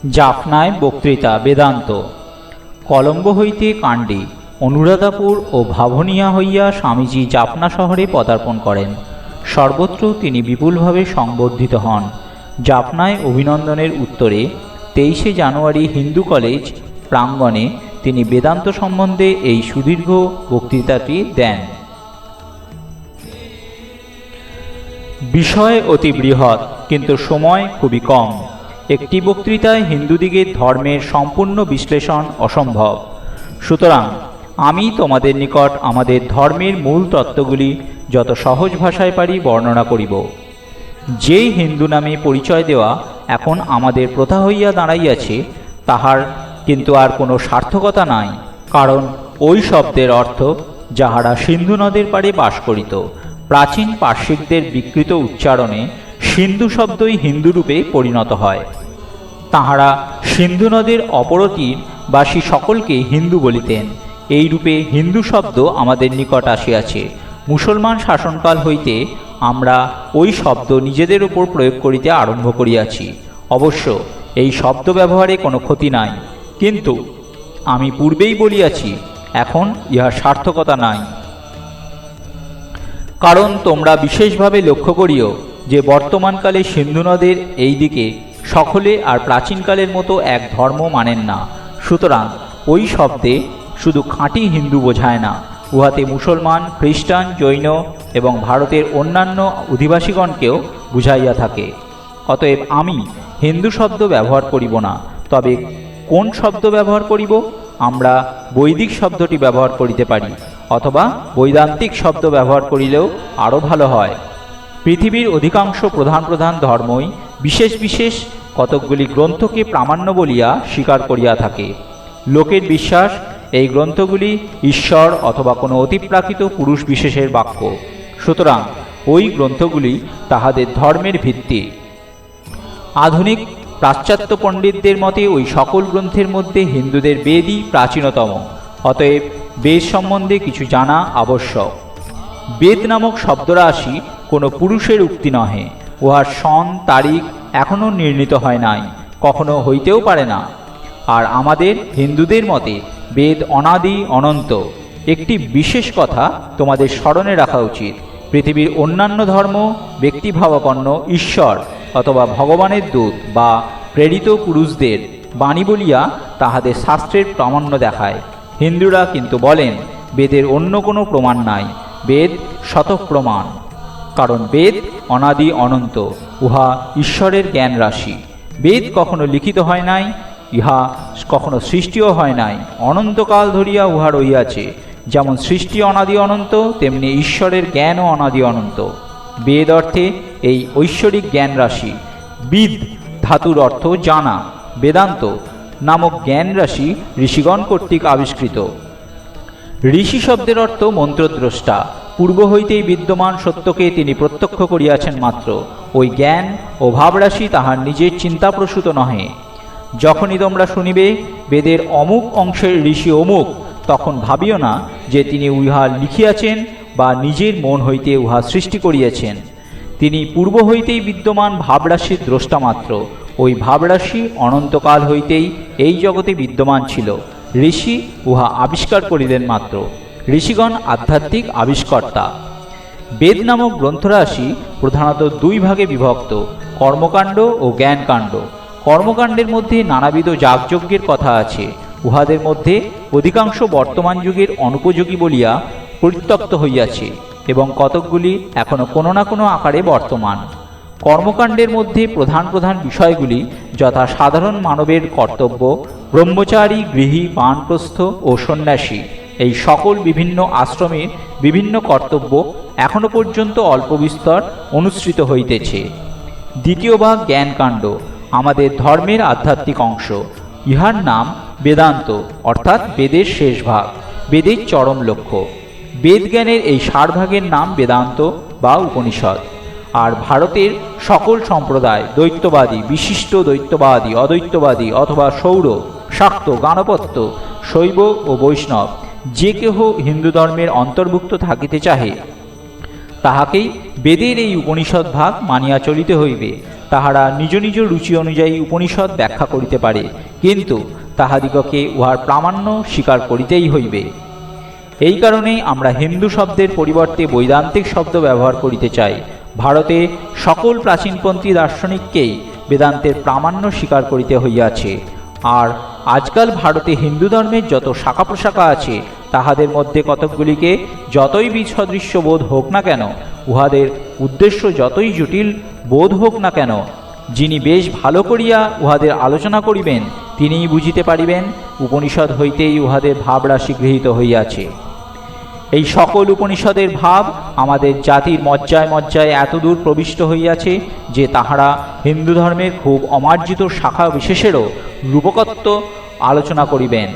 জাফনায় বক্তৃতা বেদান্ত। কলম্ব হইতে কাণ্ডী অনুরাধাপুর ও ভাভনিয়া হইয়া স্বামীজী জাফনা শহরে পদার্পণ করেন। সর্বত্র তিনি বিপুলভাবে সংবর্ধিত হন। জাফনায় অভিনন্দনের উত্তরে 23শে জানুয়ারি হিন্দু কলেজ প্রাঙ্গণে তিনি বেদান্ত সম্বন্ধে এই সুদীর্ঘ বক্তৃতাটি দেন। বিষয় অতি বৃহৎ, কিন্তু সময় খুবই কম। একটি বক্তৃতায় হিন্দুদিগের ধর্মের সম্পূর্ণ বিশ্লেষণ অসম্ভব। সুতরাং আমি তোমাদের নিকট আমাদের ধর্মের মূল তত্ত্বগুলি যত সহজ ভাষায় পারি বর্ণনা করিব। যেই হিন্দু নামে পরিচয় দেওয়া এখন আমাদের প্রথা হইয়া দাঁড়াইয়াছে, তাহার কিন্তু আর কোনো সার্থকতা নাই। কারণ ওই শব্দের অর্থ যাহারা সিন্ধু নদের পাড়ে বাস করিত। প্রাচীন পার্শ্বিকদের বিকৃত উচ্চারণে সিন্ধু শব্দই হিন্দুরূপে পরিণত হয়। তাহারা সিন্ধু নদের অপরতীর বাসী সকলকে হিন্দু বলিতেন। এই রূপে হিন্দু শব্দ আমাদের নিকট আসিয়াছে। মুসলমান শাসনকাল হইতে আমরা ওই শব্দ নিজেদের উপর প্রয়োগ করিতে আরম্ভ করিয়াছি। অবশ্য এই শব্দ ব্যবহারে কোনো ক্ষতি নাই, কিন্তু আমি পূর্বেই বলিয়াছি, এখন ইহার সার্থকতা নাই। কারণ তোমরা বিশেষভাবে লক্ষ্য করিও যে বর্তমানকালে সিন্ধু নদের এই দিকে সকলে আর প্রাচীনকালের মতো এক ধর্ম মানেন না। সুতরাং ওই শব্দে শুধু খাঁটি হিন্দু বোঝায় না, উহাতে মুসলমান, খ্রিস্টান, জৈন এবং ভারতের অন্যান্য অধিবাসীগণকেও বুঝাইয়া থাকে। অতএব আমি হিন্দু শব্দ ব্যবহার করিব না। তবে কোন শব্দ ব্যবহার করিব? আমরা বৈদিক শব্দটি ব্যবহার করিতে পারি, অথবা বৈদান্তিক শব্দ ব্যবহার করিলেও আরও ভালো হয়। পৃথিবীর অধিকাংশ প্রধান প্রধান ধর্মই বিশেষ বিশেষ কতকগুলি গ্রন্থকে প্রামাণ্য বলিয়া স্বীকার করিয়া থাকে। লোকের বিশ্বাস এই গ্রন্থগুলি ঈশ্বর অথবা কোনো অতিপ্রাকৃত পুরুষ বিশেষের বাক্য। সুতরাং ওই গ্রন্থগুলি তাহাদের ধর্মের ভিত্তি। আধুনিক পাশ্চাত্য পণ্ডিতদের মতে ওই সকল গ্রন্থের মধ্যে হিন্দুদের বেদই প্রাচীনতম। অতএব বেদ সম্বন্ধে কিছু জানা আবশ্যক। বেদ নামক শব্দরাশি কোনো পুরুষের উক্তি নহে। উহার সন তারিখ এখনও নির্ণীত হয় নাই, কখনো হইতেও পারে না। আর আমাদের হিন্দুদের মতে বেদ অনাদি অনন্ত। একটি বিশেষ কথা তোমাদের স্মরণে রাখা উচিত। পৃথিবীর অন্যান্য ধর্ম ব্যক্তিভাবাপন্ন ঈশ্বর অথবা ভগবানের দূত বা প্রেরিত পুরুষদের বাণী বলিয়া তাহাদের শাস্ত্রের প্রামাণ্য দেখায়। হিন্দুরা কিন্তু বলেন বেদের অন্য কোনো প্রমাণ নাই, বেদ শতপ্রমাণ। কারণ বেদ অনাদি অনন্ত, উহা ঈশ্বরের জ্ঞান রাশি। বেদ কখনো লিখিত হয় নাই, ইহা কখনো সৃষ্টিও হয় নাই। অনন্তকাল ধরিয়া উহা রহিয়াছে। যেমন সৃষ্টি অনাদি অনন্ত, তেমনি ঈশ্বরের জ্ঞানও অনাদি অনন্ত। বেদ অর্থে এই ঐশ্বরিক জ্ঞান রাশি। বিদ ধাতুর অর্থ জানা। বেদান্ত নামক জ্ঞান রাশি ঋষিগণ কর্তৃক আবিষ্কৃত। ঋষি শব্দের অর্থ মন্ত্রদ্রষ্টা। পূর্ব হইতেই বিদ্যমান সত্যকে তিনি প্রত্যক্ষ করিয়াছেন মাত্র। ওই জ্ঞান ও ভাবরাশি তাহার নিজের চিন্তাপ্রসূত নহে। যখনই তোমরা শুনিবে বেদের অমুক অংশের ঋষি অমুক, তখন ভাবিও না যে তিনি উহা লিখিয়াছেন বা নিজের মন হইতে উহা সৃষ্টি করিয়াছেন। তিনি পূর্ব হইতেই বিদ্যমান ভাবরাশির দ্রষ্টা মাত্র। ওই ভাবরাশি অনন্তকাল হইতেই এই জগতে বিদ্যমান ছিল। ঋষি উহা আবিষ্কার করিলেন মাত্র। ঋষিগণ আধ্যাত্মিক আবিষ্কর্তা। বেদ নামক গ্রন্থরাশি প্রধানত দুই ভাগে বিভক্ত, কর্মকাণ্ড ও জ্ঞানকাণ্ড। কর্মকাণ্ডের মধ্যে নানাবিধ যাগযজ্ঞের কথা আছে। উহাদের মধ্যে অধিকাংশ বর্তমান যুগের অনুপযোগী বলিয়া পরিত্যক্ত হইয়াছে এবং কতকগুলি এখনও কোনো না কোনো আকারে বর্তমান। কর্মকাণ্ডের মধ্যে প্রধান প্রধান বিষয়গুলি যথা সাধারণ মানবের কর্তব্য, ব্রহ্মচারী, গৃহী, বানপ্রস্থ ও সন্ন্যাসী, এই সকল বিভিন্ন আশ্রমের বিভিন্ন কর্তব্য এখনও পর্যন্ত অল্প বিস্তর অনুসৃত হইতেছে। দ্বিতীয় ভাগ জ্ঞানকাণ্ড, আমাদের ধর্মের আধ্যাত্মিক অংশ। ইহার নাম বেদান্ত, অর্থাৎ বেদের শেষ ভাগ, বেদের চরম লক্ষ্য। বেদ জ্ঞানের এই ৬০ ভাগের নাম বেদান্ত বা উপনিষদ। আর ভারতের সকল সম্প্রদায়, দ্বৈতবাদী, বিশিষ্ট দ্বৈতবাদী, অদ্বৈতবাদী অথবা সৌর, শাক্ত, গাণপত্য, শৈব ও বৈষ্ণব, যে কেহ হিন্দু ধর্মের অন্তর্ভুক্ত থাকিতে চাহে তাহাকেই বেদের এই উপনিষদ ভাগ মানিয়া চলিতে হইবে। তাহারা নিজ নিজ রুচি অনুযায়ী উপনিষদ ব্যাখ্যা করিতে পারে, কিন্তু তাহাদিগকে উহার প্রামাণ্য স্বীকার করিতেই হইবে। এই কারণেই আমরা হিন্দু শব্দের পরিবর্তে বৈদান্তিক শব্দ ব্যবহার করিতে চাই। ভারতে সকল প্রাচীনপন্থী দার্শনিককেই বেদান্তের প্রামাণ্য স্বীকার করিতে হইয়াছে। আর আজকাল ভারতে হিন্দু ধর্মের যত শাখা প্রশাখা আছে, তাহাদের মধ্যে কতকগুলিকে যতই বিসদৃশ্য বোধ হোক না কেন, উহাদের উদ্দেশ্য যতই জটিল বোধ হোক না কেন, যিনি বেশ ভালো করিয়া উহাদের আলোচনা করিবেন, তিনিই বুঝিতে পারিবেন উপনিষদ হইতেই উহাদের ভাবরাশি গৃহীত হইয়াছে। এই সকল উপনিষদের ভাব আমাদের জাতির মজ্জায় মজ্জায় এতদূর প্রবিষ্ট হইয়াছে যে তাহারা হিন্দু ধর্মের খুব অমার্জিত শাখা বিশেষেরও রূপকত্ব আলোচনা করিবেন।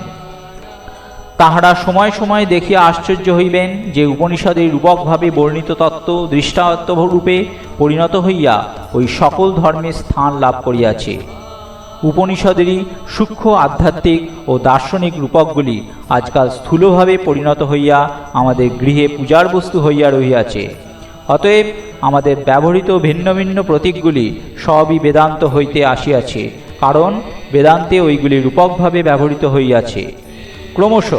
তাহারা সময় সময় দেখিয়া আশ্চর্য হইবেন যে উপনিষদের রূপকভাবে বর্ণিত তত্ত্ব দৃষ্টান্তরূপে পরিণত হইয়া ওই সকল ধর্মের স্থান লাভ করিয়াছে। উপনিষদেরই সূক্ষ্ম আধ্যাত্মিক ও দার্শনিক রূপকগুলি আজকাল স্থূলভাবে পরিণত হইয়া আমাদের গৃহে পূজার বস্তু হইয়া রহিয়াছে। অতএব আমাদের ব্যবহৃত ভিন্ন ভিন্ন প্রতীকগুলি সবই বেদান্ত হইতে আসিয়াছে, কারণ বেদান্তে ওইগুলি রূপকভাবে ব্যবহৃত হইয়াছে। ক্রমশ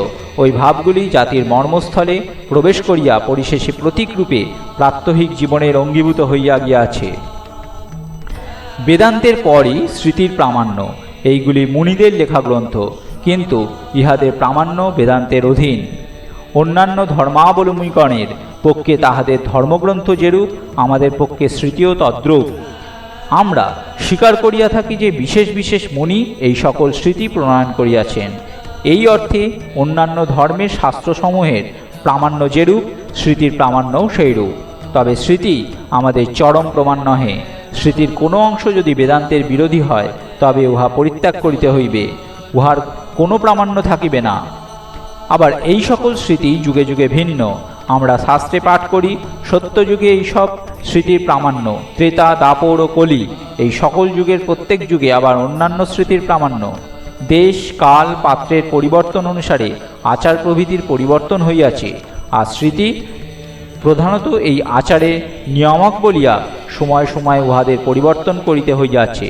ওই ভাবগুলি জাতির মর্মস্থলে প্রবেশ করিয়া পরিশেষে প্রতীকরূপে প্রাত্যহিক জীবনের অঙ্গীভূত হইয়া গিয়াছে। বেদান্তের পরই স্মৃতির প্রামাণ্য। এইগুলি মুনিদের লেখা গ্রন্থ, কিন্তু ইহাদের প্রামাণ্য বেদান্তের অধীন। অন্যান্য ধর্মাবলম্বীগণের পক্ষে তাহাদের ধর্মগ্রন্থ যেরূপ, আমাদের পক্ষে স্মৃতিও তদ্রূপ। আমরা স্বীকার করিয়া থাকি যে বিশেষ বিশেষ মুনি এই সকল স্মৃতি প্রণয়ন করিয়াছেন। এই অর্থে অন্যান্য ধর্মের শাস্ত্রসমূহের প্রামাণ্য যেরূপ, স্মৃতির প্রামাণ্যও সেইরূপ। তবে স্মৃতি আমাদের চরম প্রমাণ নহে। স্মৃতির কোনো অংশ যদি বেদান্তের বিরোধী হয়, তবে উহা পরিত্যাগ করিতে হইবে, উহার কোনো প্রামাণ্য থাকিবে না। আবার এই সকল স্মৃতি যুগে যুগে ভিন্ন। আমরা শাস্ত্রে পাঠ করি সত্যযুগে এইসব স্মৃতির প্রামাণ্য, ত্রেতা দাপর ও কলি এই সকল যুগের প্রত্যেক যুগে আবার অন্যান্য স্মৃতির প্রামাণ্য। দেশ কাল পাত্রের পরিবর্তন অনুসারে আচার প্রভৃতির পরিবর্তন হইয়াছে, আর স্মৃতি প্রধানত এই আচারে নিয়ামক বলিয়া সময় সময় উহাদের পরিবর্তন করিতে হইয়াছে।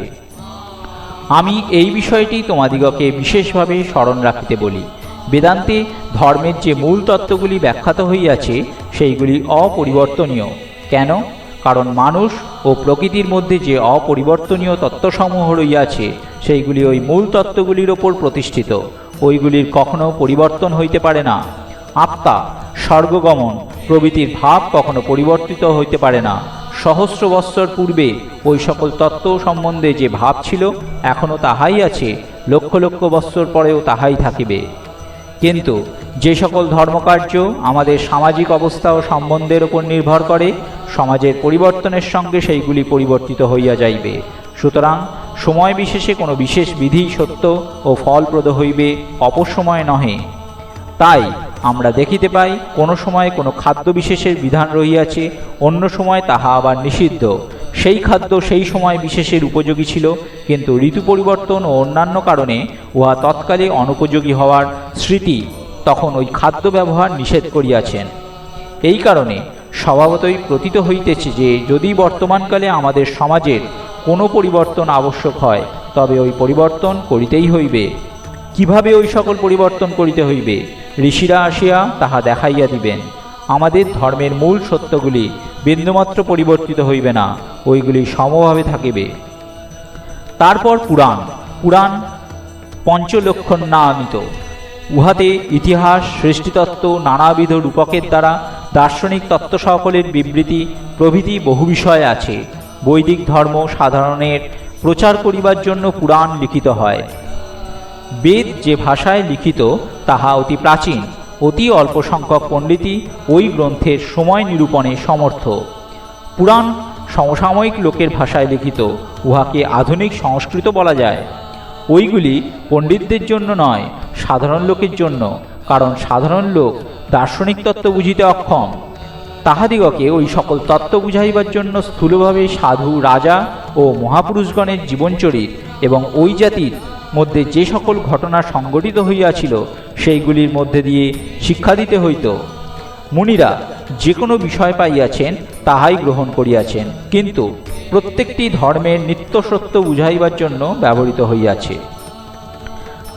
আমি এই বিষয়টি তোমাদিগকে বিশেষভাবে স্মরণ রাখিতে বলি। বেদান্তে ধর্মের যে মূল তত্ত্বগুলি ব্যাখ্যাত হইয়াছে, সেইগুলি অপরিবর্তনীয়। কেন? কারণ মানুষ ও প্রকৃতির মধ্যে যে অপরিবর্তনীয় তত্ত্বসমূহ রইয়াছে, সেইগুলি ওই মূল তত্ত্বগুলির ওপর প্রতিষ্ঠিত। ওইগুলির কখনো পরিবর্তন হইতে পারে না। আত্মা, স্বর্গগমন প্রভৃতির ভাব কখনো পরিবর্তিত হইতে পারে না। সহস্র বৎসর পূর্বে ওই সকল তত্ত্ব সম্বন্ধে যে ভাব ছিল, এখনও তাহাই আছে, লক্ষ লক্ষ বৎসর পরেও তাহাই থাকিবে। কিন্তু যে সকল ধর্মকার্য আমাদের সামাজিক অবস্থা ও সম্বন্ধের উপর নির্ভর করে, সমাজের পরিবর্তনের সঙ্গে সেইগুলি পরিবর্তিত হইয়া যাইবে। সুতরাং সময় বিশেষে কোনো বিশেষ বিধি সত্য ও ফলপ্রদ হইবে, অপসময় নহে। তাই আমরা দেখিতে পাই কোনো সময় কোনো খাদ্য বিশেষের বিধান রহিয়াছে, অন্য সময় তাহা আবার নিষিদ্ধ। সেই খাদ্য সেই সময় বিশেষের উপযোগী ছিল, কিন্তু ঋতু পরিবর্তন ও অন্যান্য কারণে উহা তৎকালে অনুপযোগী হওয়ার স্মৃতি তখন ওই খাদ্য ব্যবহার নিষেধ করিয়াছেন। এই কারণে স্বভাবতই প্রতীত হইতেছে যে যদি বর্তমানকালে আমাদের সমাজের কোনো পরিবর্তন আবশ্যক হয়, তবে ওই পরিবর্তন করিতেই হইবে। কিভাবে ওই সকল পরিবর্তন করিতে হইবে, ঋষিরা আসিয়া তাহা দেখাইয়া দিবেন। আমাদের ধর্মের মূল সত্যগুলি বিন্দুমাত্র পরিবর্তিত হইবে না, ওইগুলি সমভাবে থাকিবে। তারপর পুরাণ। পুরাণ পঞ্চলক্ষণান্বিত। উহাতে ইতিহাস, সৃষ্টিতত্ত্ব, নানাবিধ রূপকের দ্বারা দার্শনিক তত্ত্ব সকলের বিবৃতি প্রভৃতি বহু বিষয় আছে। বৈদিক ধর্ম সাধারণের প্রচার করিবার জন্য পুরাণ লিখিত হয়। বেদ যে ভাষায় লিখিত তাহা অতি প্রাচীন। অতি অল্প সংখ্যক পণ্ডিতই ওই গ্রন্থের সময় নিরূপণে সমর্থ। পুরাণ সমসাময়িক লোকের ভাষায় লিখিত, উহাকে আধুনিক সংস্কৃত বলা যায়। ওইগুলি পণ্ডিতদের জন্য নয়, সাধারণ লোকের জন্য, কারণ সাধারণ লোক দার্শনিক তত্ত্ব বুঝিতে অক্ষম। তাহাদিগকে ওই সকল তত্ত্ব বুঝাইবার জন্য স্থূলভাবে সাধু, রাজা ও মহাপুরুষগণের জীবনচরিত এবং ওই জাতির মধ্যে যে সকল ঘটনা সংঘটিত হইয়াছিল, সেইগুলির মধ্যে দিয়ে শিক্ষা দিতে হইত। মুনিরা যে কোনো বিষয় পাইয়াছেন তাহাই গ্রহণ করিয়াছেন, কিন্তু প্রত্যেকটি ধর্মের নিত্য সত্য বুঝাইবার জন্য ব্যবহৃত হইয়াছে।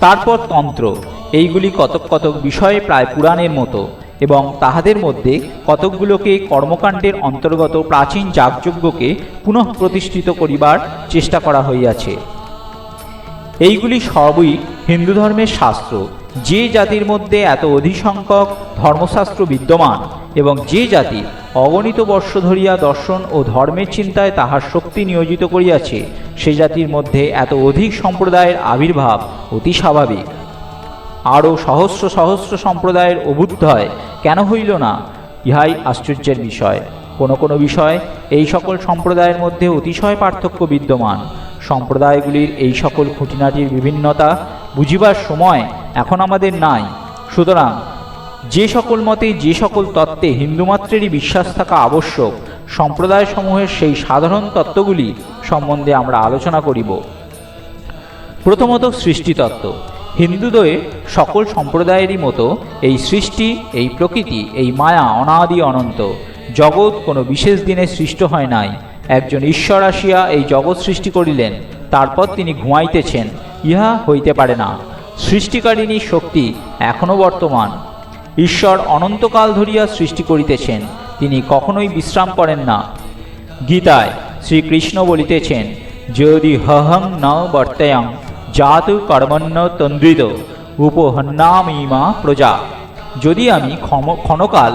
তারপর তন্ত্র, এইগুলি কতক কতক বিষয়ে প্রায় পুরাণের মতো, এবং তাহাদের মধ্যে কতকগুলোকে কর্মকাণ্ডের অন্তর্গত প্রাচীন যাগযজ্ঞকে পুনঃ প্রতিষ্ঠিত করিবার চেষ্টা করা হইয়াছে। এইগুলি সবই হিন্দু ধর্মের শাস্ত্র। যে জাতির মধ্যে এত অধিক সংখ্যক ধর্মশাস্ত্র বিদ্যমান এবং যে জাতি অগণিত বর্ষ ধরিয়া দর্শন ও ধর্মের চিন্তায় তাহার শক্তি নিয়োজিত করিয়াছে, সে জাতির মধ্যে এত অধিক সম্প্রদায়ের আবির্ভাব অতি স্বাভাবিক। আরও সহস্র সহস্র সম্প্রদায়ের অভ্যুদয় কেন হইল না, ইহাই আশ্চর্যের বিষয়। কোনো কোনো বিষয় এই সকল সম্প্রদায়ের মধ্যে অতিশয় পার্থক্য বিদ্যমান। সম্প্রদায়গুলির এই সকল খুঁটিনাটির বিভিন্নতা বুঝিবার সময় এখন আমাদের নাই। সুতরাং যে সকল মতে যে সকল তত্ত্বে হিন্দুমাত্রেরই বিশ্বাস থাকা আবশ্যক, সম্প্রদায়সমূহের সেই সাধারণ তত্ত্বগুলি সম্বন্ধে আমরা আলোচনা করিব। প্রথমত সৃষ্টিতত্ত্ব। হিন্দুদের সকল সম্প্রদায়েরই মতো এই সৃষ্টি, এই প্রকৃতি, এই মায়া অনাদি অনন্ত। জগৎ কোনো বিশেষ দিনে সৃষ্ট হয় নাই। একজন ঈশ্বর আসিয়া এই জগৎ সৃষ্টি করিলেন, তারপর তিনি ঘুমাইতেছেন, ইহা হইতে পারে না। সৃষ্টিকারিণী শক্তি এখনও বর্তমান। ঈশ্বর অনন্তকাল ধরিয়া সৃষ্টি করিতেছেন, তিনি কখনোই বিশ্রাম করেন না। গীতায় শ্রীকৃষ্ণ বলিতেছেন, যদি হহং ন বর্তয়ং জাতু কর্মণ্য তন্দ্রিত উপহন্নামিমা প্রজা। যদি আমি ক্ষণকাল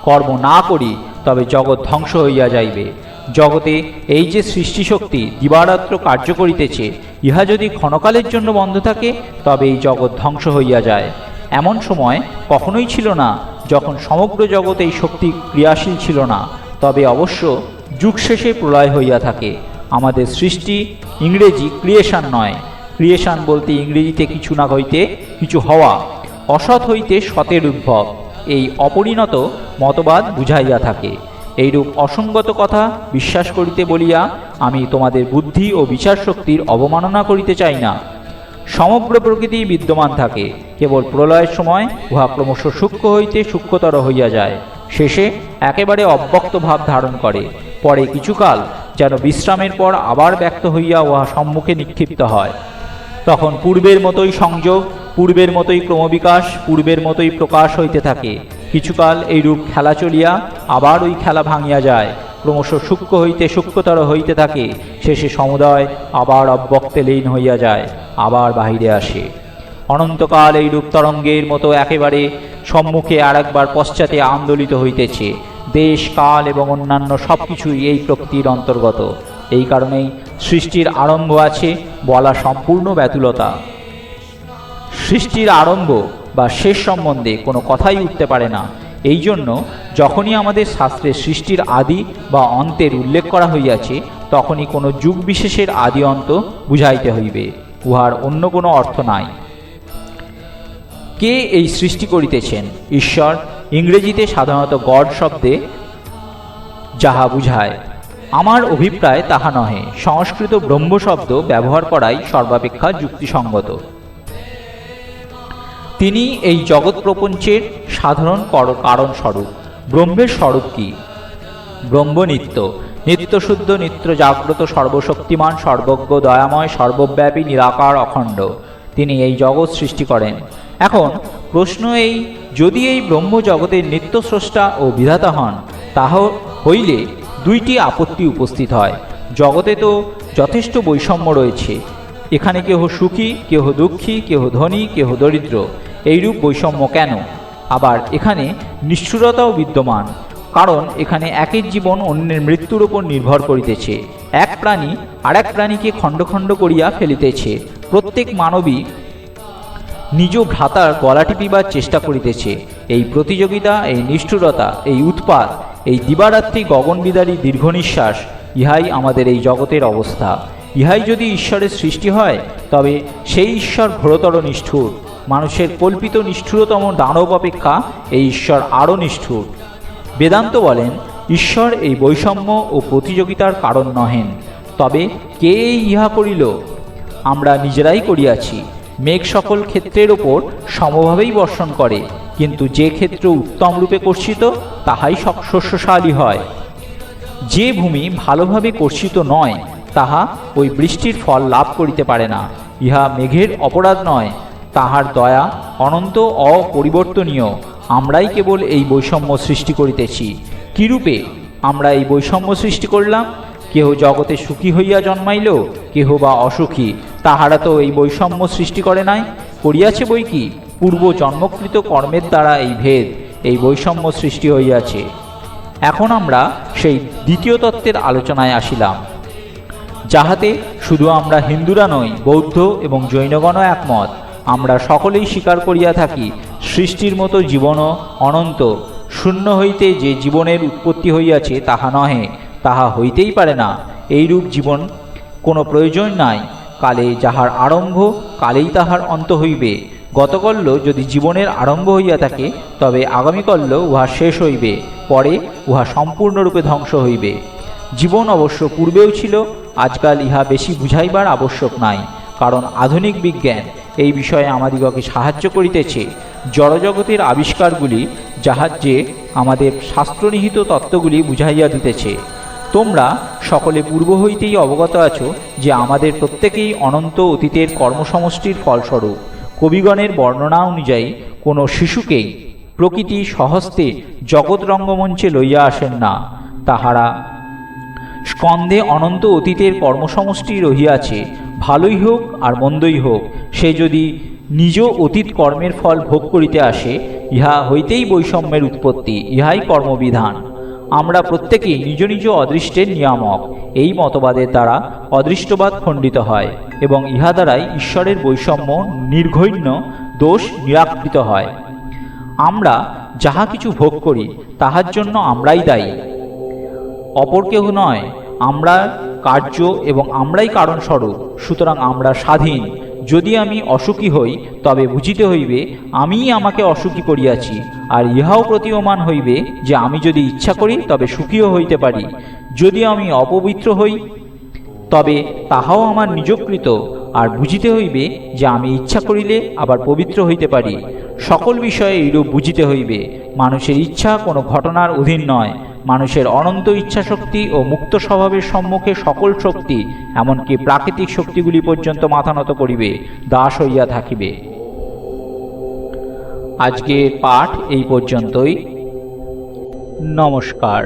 কর্ম না করি তবে জগৎ ধ্বংস হইয়া যাইবে। জগতে এই যে সৃষ্টিশক্তি দিবারাত্র কার্য করিতেছে, ইহা যদি ক্ষণকালের জন্য বন্ধ থাকে তবে এই জগৎ ধ্বংস হইয়া যায়। এমন সময় কখনোই ছিল না যখন সমগ্র জগৎ এই শক্তি ক্রিয়াশীল ছিল না। তবে অবশ্য যুগ শেষে প্রলয় হইয়া থাকে। আমাদের সৃষ্টি ইংরেজি ক্রিয়েশন নয়। ক্রিয়েশন বলতে ইংরেজিতে কিছু না হইতে কিছু হওয়া, অসৎ হইতে সতের উদ্ভব, এই অপরিণত মতবাদ বুঝাইয়া থাকে। এইরূপ অসঙ্গত কথা বিশ্বাস করিতে বলিয়া আমি তোমাদের বুদ্ধি ও বিচার শক্তির অবমাননা করিতে চাই না। সমগ্র প্রকৃতি বিদ্যমান থাকে, কেবল প্রলয়ের সময় উহা ক্রমশ সূক্ষ্ম হইতে সূক্ষ্মতর হইয়া যায়, শেষে একেবারে অব্যক্ত ভাব ধারণ করে। পরে কিছুকাল যেন বিশ্রামের পর আবার ব্যক্ত হইয়া উহা সম্মুখে নিক্ষিপ্ত হয়। তখন পূর্বের মতোই সংযোগ, পূর্বের মতোই ক্রমবিকাশ, পূর্বের মতোই প্রকাশ হইতে থাকে। কিছুকাল এইরূপ খেলা চলিয়া আবার ওই খেলা ভাঙিয়া যায়, ক্রমশ সূক্ষ্ম হইতে সূক্ষ্মতর হইতে থাকে, শেষে সমুদয় আবার অব্যক্তে লীন হইয়া যায়, আবার বাহিরে আসে। অনন্তকাল এইরূপ তরঙ্গের মতো একেবারে সম্মুখে আর একবার পশ্চাতে আন্দোলিত হইতেছে। দেশ, কাল এবং অন্যান্য সব কিছুই এই প্রকৃতির অন্তর্গত। এই কারণেই সৃষ্টির আরম্ভ আছে বলা সম্পূর্ণ ব্যাতুলতা। সৃষ্টির আরম্ভ বা শেষ সম্বন্ধে কোনো কথাই উঠতে পারে না। এই জন্য যখনই আমাদের শাস্ত্রে সৃষ্টির আদি বা অন্তের উল্লেখ করা হইয়াছে, তখনই কোনো যুগ বিশেষের আদি অন্ত বুঝাইতে হইবে, উহার অন্য কোনো অর্থ নাই। কে এই সৃষ্টি করিতেছেন? ঈশ্বর। ইংরেজিতে সাধারণত গড শব্দে যাহা বুঝায়, আমার অভিপ্রায় তাহা নহে। সংস্কৃত ব্রহ্ম শব্দ ব্যবহার করাই সর্বাপেক্ষা যুক্তিসঙ্গত। তিনি এই জগৎ প্রপঞ্চের সাধারণ কারণ স্বরূপ। ব্রহ্মের স্বরূপ কি? ব্রহ্ম নিত্য, নিত্যশুদ্ধ, নিত্য জাগ্রত, সর্বশক্তিমান, সর্বজ্ঞ, দয়াময়, সর্বব্যাপী, নিরাকার, অখণ্ড। তিনি এই জগৎ সৃষ্টি করেন। এখন প্রশ্ন এই, যদি এই ব্রহ্ম জগতের নিত্য স্রষ্টা ও বিধাতা হন, তাহ হইলে দুইটি আপত্তি উপস্থিত হয়। জগতে তো যথেষ্ট বৈষম্য রয়েছে। এখানে কেহ সুখী, কেহ দুঃখী, কেহ ধনী, কেহ দরিদ্র। এইরূপ বৈষম্য কেন? আবার এখানে নিষ্ঠুরতাও বিদ্যমান, কারণ এখানে একের জীবন অন্যের মৃত্যুর উপর নির্ভর করিতেছে। এক প্রাণী আর এক প্রাণীকে খণ্ড খণ্ড করিয়া ফেলিতেছে। প্রত্যেক মানবী নিজ ভ্রাতার গলা টিপিবার চেষ্টা করিতেছে। এই প্রতিযোগিতা, এই নিষ্ঠুরতা, এই উৎপাত, এই দিবারাত্রি গগনবিদারী দীর্ঘ নিঃশ্বাস, ইহাই আমাদের এই জগতের অবস্থা। ইহাই যদি ঈশ্বরের সৃষ্টি হয়, তবে সেই ঈশ্বর ঘোরতর নিষ্ঠুর। মানুষের কল্পিত নিষ্ঠুরতম দানব অপেক্ষা এই ঈশ্বর আরও নিষ্ঠুর। বেদান্ত বলেন, ঈশ্বর এই বৈষম্য ও প্রতিযোগিতার কারণ নহেন। তবে কে ইহা করিল? আমরা নিজেরাই করিয়াছি। মেঘ সকল ক্ষেত্রের ওপর সমভাবেই বর্ষণ করে, কিন্তু যে ক্ষেত্র উত্তম রূপে কর্ষিত, তাহাই শস্যশালী হয়। যে ভূমি ভালোভাবে কর্ষিত নয় তাহা ওই বৃষ্টির ফল লাভ করিতে পারে না। ইহা মেঘের অপরাধ নয়, তাহার দয়া অনন্ত অপরিবর্তনীয়। আমরাই কেবল এই বৈষম্য সৃষ্টি করিতেছি। কিরূপে আমরা এই বৈষম্য সৃষ্টি করলাম? কেহ জগতে সুখী হইয়া জন্মাইল, কেহ বা অসুখী, তাহারা তো এই বৈষম্য সৃষ্টি করে নাই, করিয়াছে বই কি পূর্ব জন্মকৃত কর্মের দ্বারা এই ভেদ, এই বৈষম্য সৃষ্টি হইয়াছে। এখন আমরা সেই দ্বিতীয় তত্ত্বের আলোচনায় আসিলাম, যাহাতে শুধু আমরা হিন্দুরা নই, বৌদ্ধ এবং জৈনগণও একমত। আমরা সকলেই স্বীকার করিয়া থাকি সৃষ্টির মতো জীবনও অনন্ত। শূন্য হইতে যে জীবনের উৎপত্তি হইয়াছে তাহা নহে, তাহা হইতেই পারে না। এইরূপ জীবন কোনো প্রয়োজন নাই। কালে যাহার আরম্ভ, কালেই তাহার অন্ত হইবে। গতকল্য যদি জীবনের আরম্ভ হইয়া থাকে, তবে আগামীকল্য উহা শেষ হইবে, পরে উহা সম্পূর্ণরূপে ধ্বংস হইবে। জীবন অবশ্য পূর্বেও ছিল, আজকাল ইহা বেশি বুঝাইবার আবশ্যক নাই, কারণ আধুনিক বিজ্ঞান এই বিষয়ে আমাদিগকে সাহায্য করিতেছে। জড়জগতের আবিষ্কারগুলি সাহায্যে আমাদের শাস্ত্রনিহিত তত্ত্বগুলি বুঝাইয়া দিতেছে। তোমরা সকলে পূর্ব হইতেই অবগত আছো যে আমাদের প্রত্যেকেই অনন্ত অতীতের কর্মসমষ্টির ফলস্বরূপ। কবিগণের বর্ণনা অনুযায়ী কোনো শিশুকেই প্রকৃতি স্বহস্তে জগৎ রঙ্গমঞ্চে লইয়া আসেন না। তাহারা স্কন্ধে অনন্ত অতীতের কর্মসমষ্টি রহিয়াছে। ভালোই হোক আর মন্দই হোক, সে যদি নিজ অতীত কর্মের ফল ভোগ করিতে আসে, ইহা হইতেই বৈষম্যের উৎপত্তি, ইহাই কর্মবিধান। আমরা প্রত্যেকেই নিজ নিজ অদৃষ্টের নিয়ামক। এই মতবাদের দ্বারা অদৃষ্টবাদ খণ্ডিত হয় এবং ইহা দ্বারাই ঈশ্বরের বৈষম্য নির্ঘৈণ্য দোষ নিরাকৃত হয়। আমরা যাহা কিছু ভোগ করি তাহার জন্য আমরাই দায়ী, অপর কেহ নয়। আমরা কার্য এবং আমরাই কারণস্বরূপ, সুতরাং আমরা স্বাধীন। যদি আমি অসুখী হই, তবে বুঝিতে হইবে আমিই আমাকে অসুখী করিয়াছি, আর ইহাও প্রতীয়মান হইবে যে আমি যদি ইচ্ছা করি তবে সুখীও হইতে পারি। যদি আমি অপবিত্র হই, তবে তাহাও আমার নিজকৃত, আর বুঝিতে হইবে যে আমি ইচ্ছা করিলে আবার পবিত্র হইতে পারি। সকল বিষয়ে এইরূপ বুঝিতে হইবে। মানুষের ইচ্ছা কোনো ঘটনার অধীন নয়। মানুষের অনন্ত ইচ্ছাশক্তি ও মুক্ত স্বভাবের সম্মুখে সকল শক্তি, এমনকি প্রাকৃতিক শক্তিগুলি পর্যন্ত মাথা নত করিবে, দাস হইয়া থাকিবে। আজকের পাঠ এই পর্যন্তই। নমস্কার।